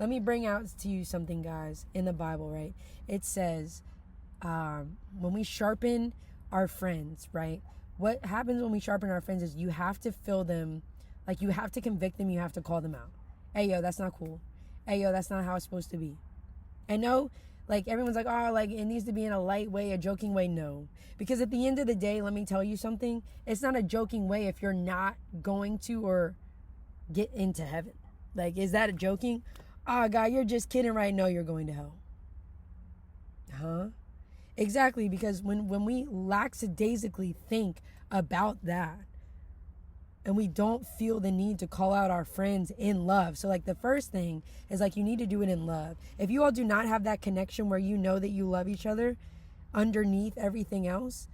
let me bring out to you something, guys, in the Bible, right? It says, when we sharpen our friends, right? What happens when we sharpen our friends is you have to fill them, like you have to convict them, you have to call them out. Hey, yo, that's not cool. Hey, yo, that's not how it's supposed to be. I know, like, everyone's like, oh, like, it needs to be in a light way, a joking way. No. Because at the end of the day, let me tell you something. It's not a joking way if you're not going to or get into heaven. Like, is that a joking? Oh, God, you're just kidding, right? No, you're going to hell. Huh? Exactly, because when we lackadaisically think about that, and we don't feel the need to call out our friends in love. So, like, the first thing is, like, you need to do it in love. If you all do not have that connection where you know that you love each other underneath everything else,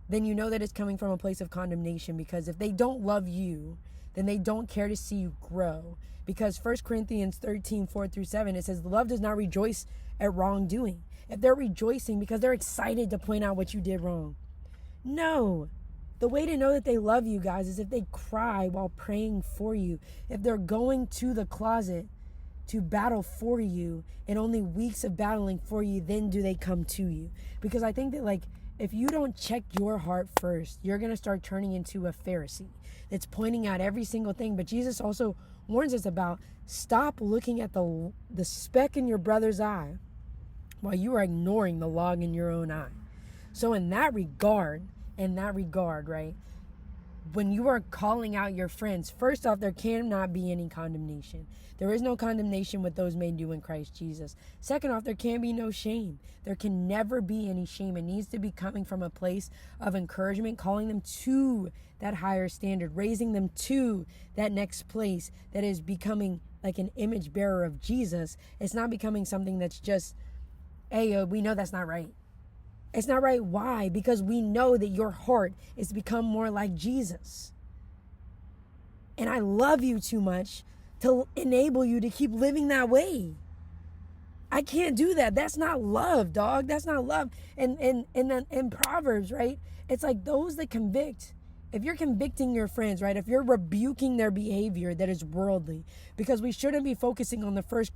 then you know that it's coming from a place of condemnation. Because if they don't love you, then they don't care to see you grow. Because 1 Corinthians 13, 4-7, it says, love does not rejoice at wrongdoing. If they're rejoicing because they're excited to point out what you did wrong. No. The way to know that they love you, guys, is if they cry while praying for you. If they're going to the closet to battle for you, and only weeks of battling for you, then do they come to you. Because I think that, like, if you don't check your heart first, you're going to start turning into a Pharisee that's pointing out every single thing. But Jesus also warns us about stop looking at the speck in your brother's eye while you are ignoring the log in your own eye. So in that regard, right, when you are calling out your friends, first off, there cannot be any condemnation. There is no condemnation with those made new in Christ Jesus. Second off, there can be no shame. There can never be any shame. It needs to be coming from a place of encouragement, calling them to that higher standard, raising them to that next place that is becoming like an image bearer of Jesus. It's not becoming something that's just, hey, we know that's not right. It's not right. Why? Because we know that your heart is to become more like Jesus. And I love you too much to enable you to keep living that way. I can't do that. That's not love, dog. That's not love. And in Proverbs, right? It's like those that convict. If you're convicting your friends, right? If you're rebuking their behavior that is worldly, because we shouldn't be focusing on the first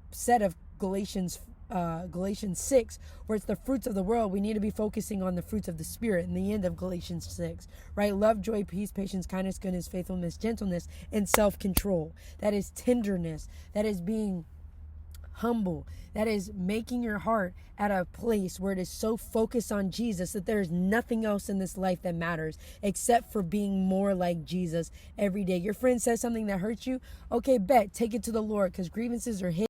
set of Galatians 6, where it's the fruits of the world. We need to be focusing on the fruits of the Spirit in the end of Galatians 6, right? Love, joy, peace, patience, kindness, goodness, faithfulness, gentleness, and self-control. That is tenderness. That is being humble. That is making your heart at a place where it is so focused on Jesus that there is nothing else in this life that matters except for being more like Jesus every day. Your friend says something that hurts you. Okay, bet. Take it to the Lord, because grievances are hidden.